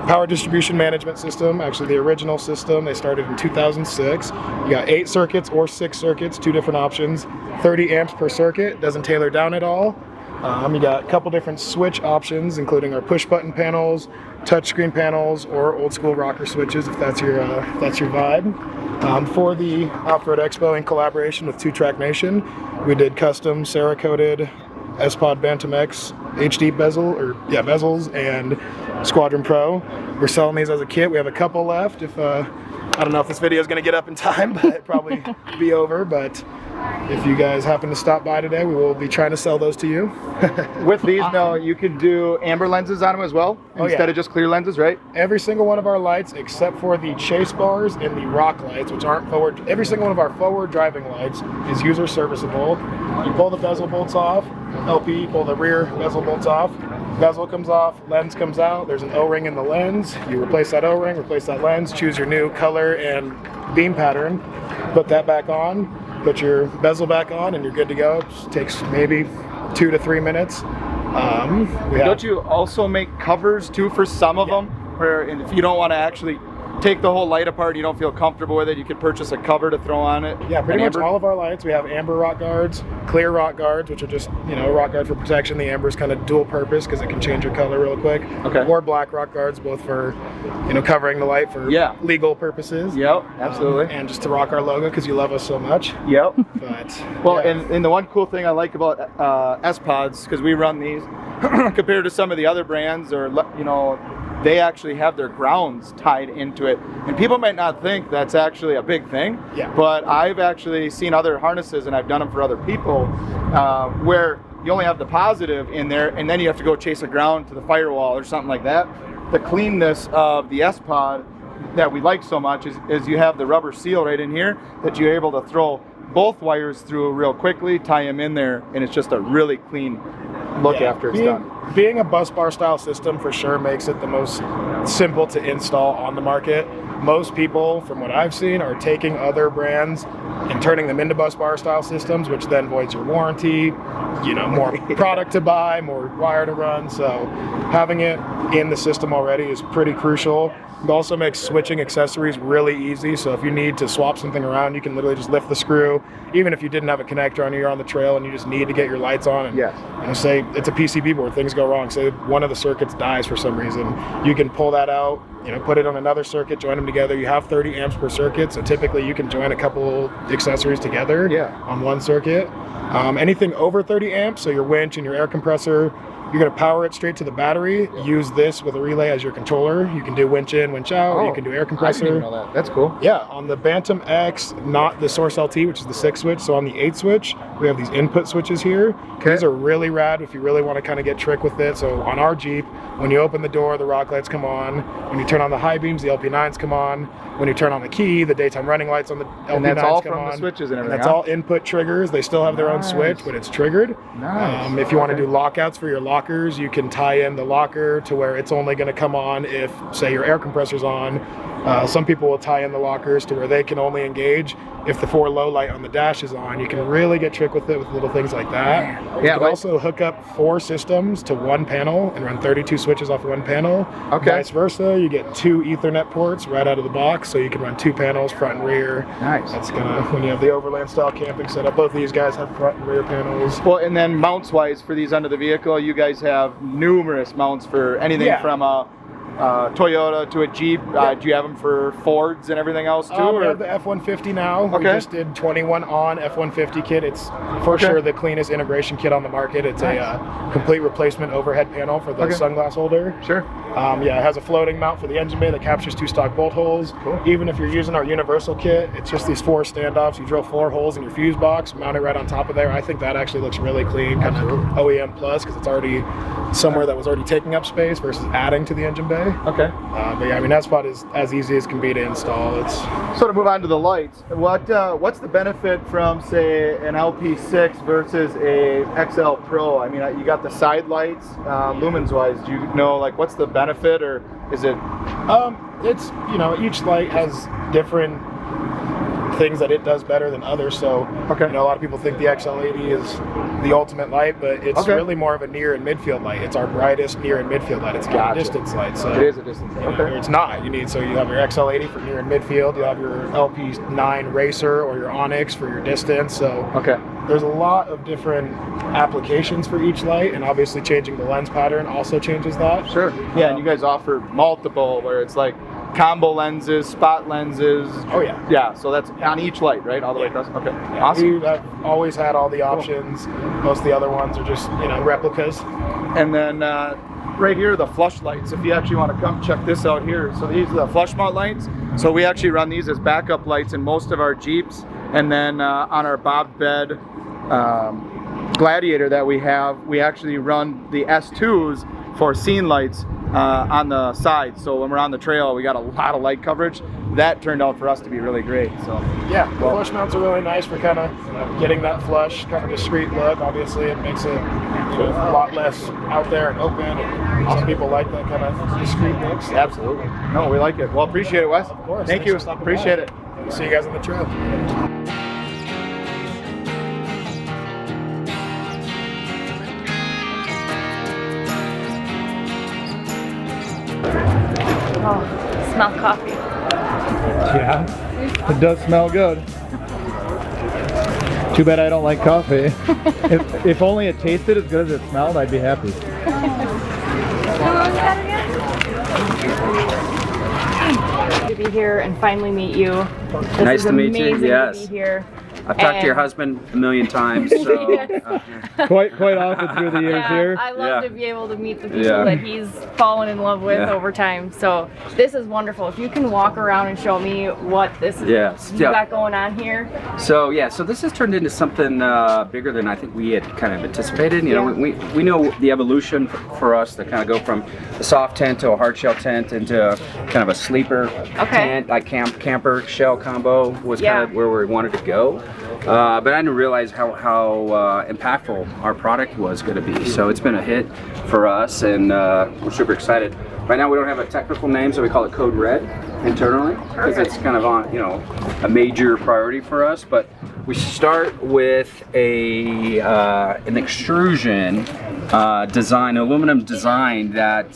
Speaker 10: power distribution management system, actually the original system. They started in 2006. You got 8 circuits or 6 circuits, 2 different options, 30 amps per circuit, doesn't tailor down at all. You got a couple different switch options, including our push button panels, touchscreen panels, or old school rocker switches if that's your vibe. For the Off-Road Expo in collaboration with 2-Track Nation, we did custom Cerakoted S-Pod Bantam X HD bezels and Squadron Pro. We're selling these as a kit. We have a couple left. If I don't know if this video is going to get up in time, but it'll probably be over. But if you guys happen to stop by today, we will be trying to sell those to you.
Speaker 1: With these, now you can do amber lenses on them as well, instead of just clear lenses, right?
Speaker 10: Every single one of our lights, except for the chase bars and the rock lights, which aren't forward. Every single one of our forward driving lights is user serviceable. You pull the bezel bolts off, LP, pull the rear bezel bolts off. Bezel comes off, lens comes out, there's an O-ring in the lens. You replace that O-ring, replace that lens, choose your new color and beam pattern, put that back on, put your bezel back on, and you're good to go. It just takes maybe 2 to 3 minutes.
Speaker 1: Don't you also make covers too for some of them? Where if you don't want to actually take the whole light apart, you don't feel comfortable with it, you could purchase a cover to throw on it?
Speaker 10: Yeah, pretty much all of our lights. We have amber rock guards, clear rock guards, which are just, rock guard for protection. The amber is kind of dual purpose because it can change your color real quick.
Speaker 1: Okay.
Speaker 10: Or black rock guards, both for, covering the light for legal purposes.
Speaker 1: Yep, absolutely.
Speaker 10: And just to rock our logo because you love us so much.
Speaker 1: Yep.
Speaker 10: But
Speaker 1: well, and the one cool thing I like about S-Pods, because we run these, compared to some of the other brands, or they actually have their grounds tied into it. And people might not think that's actually a big thing, but I've actually seen other harnesses, and I've done them for other people, where you only have the positive in there, and then you have to go chase a ground to the firewall or something like that. The cleanness of the S-Pod that we like so much is you have the rubber seal right in here that you're able to throw both wires through real quickly, tie them in there, and it's just a really clean look after it's done.
Speaker 10: Being a bus bar style system for sure makes it the most simple to install on the market. Most people, from what I've seen, are taking other brands and turning them into bus bar style systems, which then voids your warranty, more product to buy, more wire to run. So having it in the system already is pretty crucial. It also makes switching accessories really easy. So if you need to swap something around, you can literally just lift the screw. Even if you didn't have a connector on, you're on the trail and you just need to get your lights on. And say it's a PCB board, things go wrong. Say one of the circuits dies for some reason, you can pull that out, put it on another circuit, join them together. You have 30 amps per circuit, so typically you can join a couple accessories together on one circuit. Anything over 30 amps, so your winch and your air compressor, you're going to power it straight to the battery. Use this with a relay as your controller. You can do winch in, winch out. You can do air compressor.
Speaker 1: I didn't even know that. That's cool.
Speaker 10: Yeah, on the Bantam X, not the Source LT, which is the 6 switch. So on the 8 switch, we have these input switches here. These are really rad if you really want to kind of get trick with it. So on our Jeep, when you open the door, the rock lights come on. When you turn on the high beams, the LP9s come on. When you turn on the key, the daytime running lights on the LP9s come on.
Speaker 1: And that's all from the switches and everything.
Speaker 10: That's all input triggers. They still have their own switch, but it's triggered.
Speaker 1: Nice.
Speaker 10: If you want to do lockouts for your lockers, you can tie in the locker to where it's only going to come on if, say, your air compressor's on. Some people will tie in the lockers to where they can only engage if the 4 low light on the dash is on. You can really get trick with it with little things like that. You can also hook up 4 systems to one panel and run 32 switches off of one panel. Vice versa, you get 2 Ethernet ports right out of the box, so you can run 2 panels, front and rear.
Speaker 1: Nice.
Speaker 10: That's gonna, when you have the Overland style camping setup, both of these guys have front and rear panels.
Speaker 1: Well, and then mounts wise for these under the vehicle, you guys have numerous mounts for anything from a Toyota to a Jeep. Do you have them for Fords and everything else too?
Speaker 10: We have the F-150 now. We just did 21 on F-150 kit. It's for sure the cleanest integration kit on the market. It's a complete replacement overhead panel for the sunglass holder.
Speaker 1: Sure.
Speaker 10: It has a floating mount for the engine bay that captures 2 stock bolt holes. Even if you're using our universal kit, it's just these 4 standoffs. You drill 4 holes in your fuse box, mount it right on top of there. I think that actually looks really clean, kind of OEM plus, because it's already somewhere that was already taking up space versus adding to the engine bay. But yeah, I mean, S-Pod is as easy as can be to install. It's
Speaker 1: so to move on to the lights. What's the benefit from, say, an LP6 versus a XL Pro? I mean, you got the side lights, lumens wise. Do you know, like, what's the benefit, or is it?
Speaker 10: It's, each light has different things that it does better than others. So, a lot of people think the XL80 is the ultimate light, but it's really more of a near and midfield light. It's our brightest near and midfield light. It's not a distance light. So
Speaker 1: it is a distance light.
Speaker 10: It's not. You have your XL80 for near and midfield. You have your LP9 Racer or your Onyx for your distance. So there's a lot of different applications for each light, and obviously changing the lens pattern also changes that.
Speaker 1: Sure. Yeah, and you guys offer multiple where it's like combo lenses, spot lenses.
Speaker 10: Oh yeah.
Speaker 1: Yeah, so that's on each light, right? All the way across? Okay, awesome.
Speaker 10: I've always had all the options. Most of the other ones are just, replicas.
Speaker 1: And then right here, the flush lights. If you actually want to come check this out here. So these are the flush mount lights. So we actually run these as backup lights in most of our Jeeps. And then on our bob bed Gladiator that we have, we actually run the S2s for scene lights on the side. So when we're on the trail, we got a lot of light coverage. That turned out for us to be really great. So
Speaker 10: yeah, the flush mounts are really nice for kind of getting that flush, kind of discreet look. Obviously, it makes it a lot less out there and open. And some people like that kind of discreet look. So.
Speaker 1: Absolutely. No, we like it. Well, appreciate it, Wes.
Speaker 10: Of course.
Speaker 1: Thank you. Appreciate it.
Speaker 10: See you guys on the trail.
Speaker 8: Oh, smell coffee.
Speaker 1: Yeah, it does smell good. Too bad I don't like coffee. if only it tasted as good as it smelled, I'd be happy.
Speaker 8: To be here and finally meet you. This
Speaker 2: Nice
Speaker 8: is
Speaker 2: to meet you.
Speaker 8: amazing
Speaker 2: Yes.
Speaker 8: to be here.
Speaker 2: I've talked to your husband a million times, so
Speaker 1: Quite often through the years here.
Speaker 8: I love to be able to meet the people
Speaker 2: Yeah.
Speaker 8: that he's fallen in love with
Speaker 2: Yeah.
Speaker 8: over time. So this is wonderful. If you can walk around and show me what this is
Speaker 2: Yes.
Speaker 8: you
Speaker 2: Yeah.
Speaker 8: got going on here.
Speaker 2: So this has turned into something bigger than I think we had kind of anticipated. You know, we know the evolution for us to kind of go from a soft tent to a hard shell tent into kind of a sleeper tent, like camper shell combo was kind of where we wanted to go. But I didn't realize how impactful our product was going to be. So it's been a hit for us, and we're super excited. Right now we don't have a technical name, so we call it Code Red internally because it's kind of on, a major priority for us. But we start with an extrusion design, aluminum design that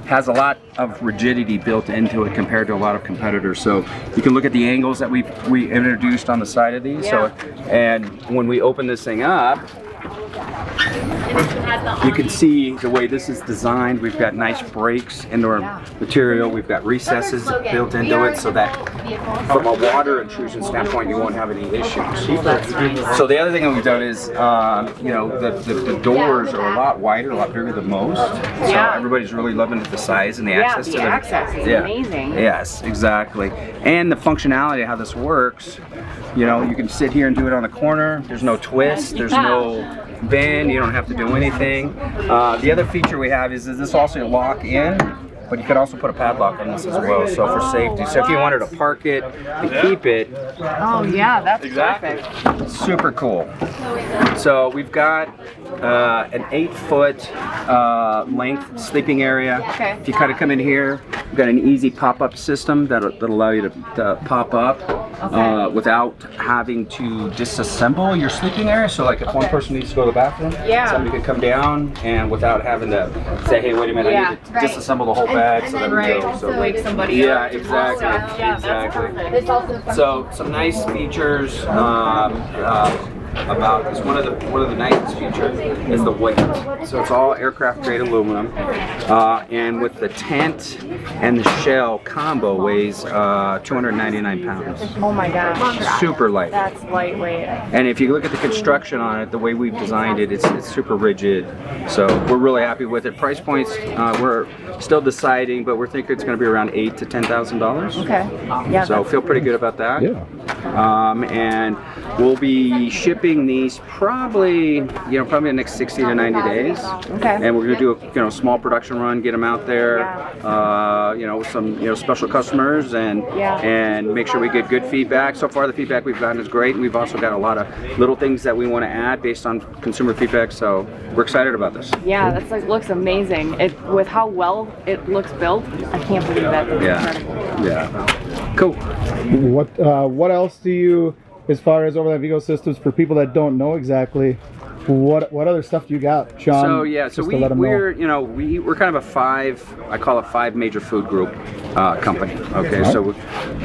Speaker 2: has a lot of rigidity built into it compared to a lot of competitors. So you can look at the angles that we introduced on the side of these. So, and when we open this thing up, you can see the way this is designed. We've got nice breaks in our material. We've got recesses built into it so that from a water intrusion standpoint, you won't have any issues. So the other thing that we've done is, the doors are a lot wider, a lot bigger than most. So everybody's really loving the size and the access to
Speaker 8: the
Speaker 2: them.
Speaker 8: access is amazing.
Speaker 2: Yes, exactly. And the functionality of how this works, you can sit here and do it on the corner. There's no twist. There's no bend. You don't have to do anything. The other feature we have is this also lock in, but you could also put a padlock on this as well, so for safety. So if you wanted to park it and keep it.
Speaker 8: Oh yeah, that's perfect.
Speaker 2: Super cool. So we've got an 8-foot length sleeping area.
Speaker 8: Okay.
Speaker 2: If you kind of come in here, we've got an easy pop-up system that'll allow you to pop up without having to disassemble your sleeping area. So like if one person needs to go to the bathroom, somebody could come down and without having to say, hey, wait a minute, I need to disassemble the whole bag so that we go. So
Speaker 8: wake somebody up.
Speaker 2: Exactly. So some nice features about this. One of the nicest features is the weight. So it's all aircraft grade aluminum, and with the tent and the shell combo weighs 299 pounds.
Speaker 8: Oh my gosh.
Speaker 2: Super light.
Speaker 8: That's lightweight.
Speaker 2: And if you look at the construction on it, the way we've designed it, it's super rigid. So we're really happy with it. Price points, we're still deciding, but we're thinking it's going to be around $8,000 to $10,000.
Speaker 8: Okay. Yeah.
Speaker 2: So feel pretty good about that.
Speaker 1: Yeah.
Speaker 2: And we'll be shipping these probably the next 60 to 90 days.
Speaker 8: Okay.
Speaker 2: And we're going to do a small production run, get them out there, with some special customers, and make sure we get good feedback. So far, the feedback we've gotten is great, and we've also got a lot of little things that we want to add based on consumer feedback. So we're excited about this.
Speaker 8: Yeah, that's looks amazing. With how well it looks built, I can't believe that. That's incredible.
Speaker 2: Yeah. Cool.
Speaker 1: What else do you, as far as Overland Vehicle Systems, for people that don't know exactly, What other stuff do you got, Sean?
Speaker 11: So yeah, so
Speaker 1: just to let 'em know.
Speaker 11: we're kind of I call it five major food group company. Okay, so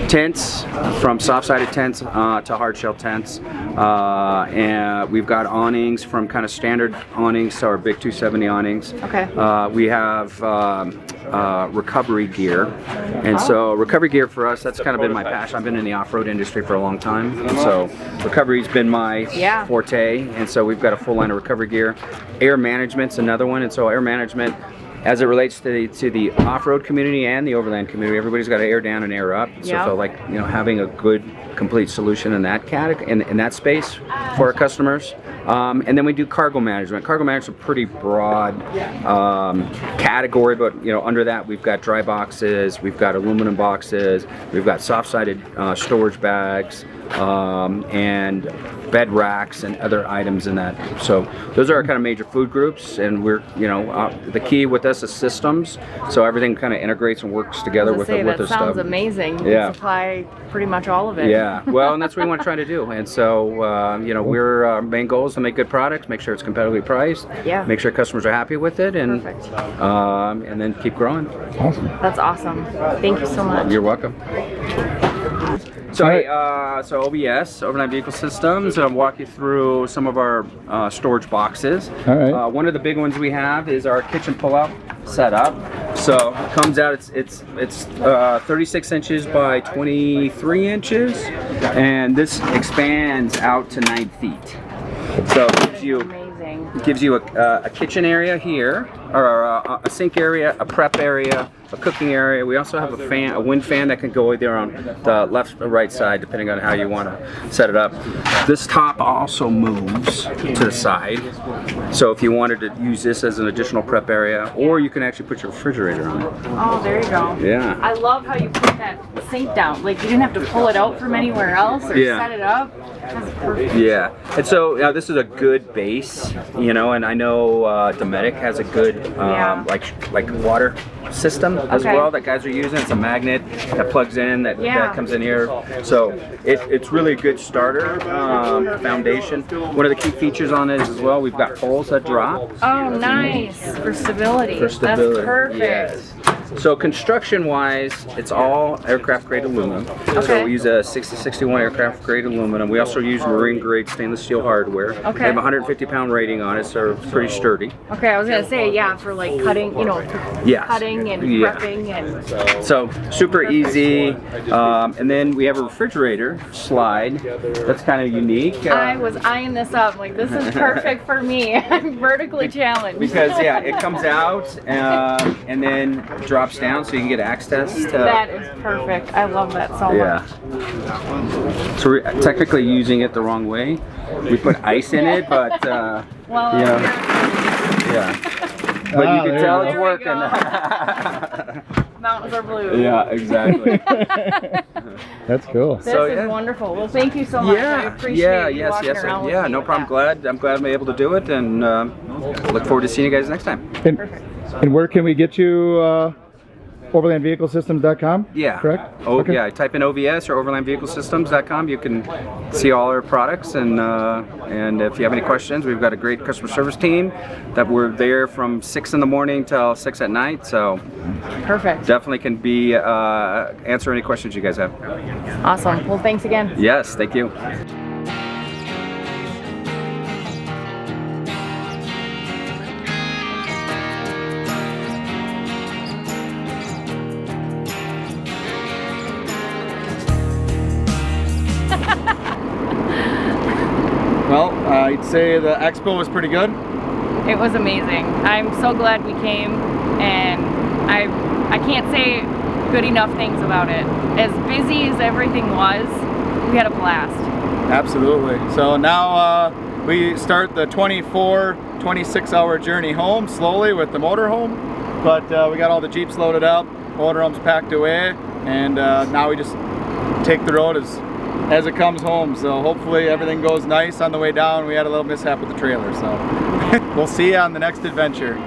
Speaker 11: tents, from soft-sided tents to hard shell tents, and we've got awnings from kind of standard awnings to our big 270 awnings.
Speaker 8: Okay.
Speaker 11: We have recovery gear, and so recovery gear for us, that's kind of been my passion. I've been in the off-road industry for a long time, and so recovery's been my forte, and so we've got a full line of recovery gear. Air management's another one, and so air management, as it relates to the off-road community and the overland community, everybody's got to air down and air up. So I feel like, you know, having a good complete solution in that category, in that space for our customers. And then we do cargo management. Cargo management is a pretty broad category, but you know, under that we've got dry boxes, we've got aluminum boxes, we've got soft-sided storage bags, and bed racks and other items in that. So those are our kind of major food groups, and we're, you know, the key with us is systems. So everything kind of integrates and works together with the
Speaker 8: that
Speaker 11: stuff.
Speaker 8: sounds amazing. You can supply pretty much all of it.
Speaker 11: Yeah, well, and that's what we want to try to do. And so, you know, our main goal is to make good products, make sure it's competitively priced, make sure customers are happy with it, and then keep growing.
Speaker 1: Awesome.
Speaker 8: That's awesome. Thank you so much.
Speaker 11: You're welcome. So, so OVS, Overland Vehicle Systems, I'll walk you through some of our storage boxes.
Speaker 1: All right.
Speaker 11: One of the big ones we have is our kitchen pull-out setup. So it comes out, it's 36 inches by 23 inches, and this expands out to 9 feet. So it gives you a kitchen area here, or a sink area, a prep area, a cooking area. We also have a wind fan that can go either on the left or right side, depending on how you want to set it up. This top also moves to the side, so if you wanted to use this as an additional prep area, or you can actually put your refrigerator on it.
Speaker 8: Oh, there you go.
Speaker 11: Yeah.
Speaker 8: I love how you put that sink down. Like, you didn't have to pull it out from anywhere else or set it up. That's perfect.
Speaker 11: Yeah, and so this is a good base, you know, and I know Dometic has a good like water system as well that guys are using. It's a magnet that plugs in that comes in here, so it's really a good starter foundation. One of the key features on it is as well, we've got poles that drop.
Speaker 8: Oh, nice. For stability.
Speaker 11: For stability.
Speaker 8: That's perfect.
Speaker 11: Yes. So construction wise, it's all aircraft grade aluminum. So we use a 6061 aircraft grade aluminum. We also use marine grade stainless steel hardware. We have a 150-pound rating on it, so it's pretty sturdy.
Speaker 8: Okay, I was gonna say, for like cutting, you know, cutting and prepping and.
Speaker 11: So super easy. And then we have a refrigerator slide that's kind of unique.
Speaker 8: I was eyeing this up, like, this is perfect for me. I'm vertically challenged.
Speaker 11: Because it comes out and then drops down, so you can get access to.
Speaker 8: That is perfect. I love that so much.
Speaker 11: So we're technically using it the wrong way. We put ice in it, but but you can tell it's working.
Speaker 8: Mountains are blue.
Speaker 11: Yeah, exactly.
Speaker 1: That's cool.
Speaker 8: This is wonderful. Well, thank you so much. I appreciate you walking around with me
Speaker 11: no problem. I'm glad I'm able to do it, and look forward to seeing you guys next time.
Speaker 1: And where can we get you? OverlandVehicleSystems.com?
Speaker 11: Yeah.
Speaker 1: Correct?
Speaker 11: Yeah, type in OVS or OverlandVehicleSystems.com. You can see all our products, and if you have any questions, we've got a great customer service team that we're there from 6 in the morning till 6 at night. So
Speaker 8: perfect.
Speaker 11: Definitely can be answer any questions you guys have.
Speaker 8: Awesome. Well, thanks again.
Speaker 11: Yes, thank you.
Speaker 1: Well, I'd say the expo was pretty good.
Speaker 8: It was amazing. I'm so glad we came, and I can't say good enough things about it. As busy as everything was, we had a blast.
Speaker 1: Absolutely. So now we start the 26 hour journey home slowly with the motorhome, but we got all the Jeeps loaded up, motorhomes packed away, and now we just take the road as it comes home. So hopefully everything goes nice on the way down. We had a little mishap with the trailer, so we'll see you on the next adventure.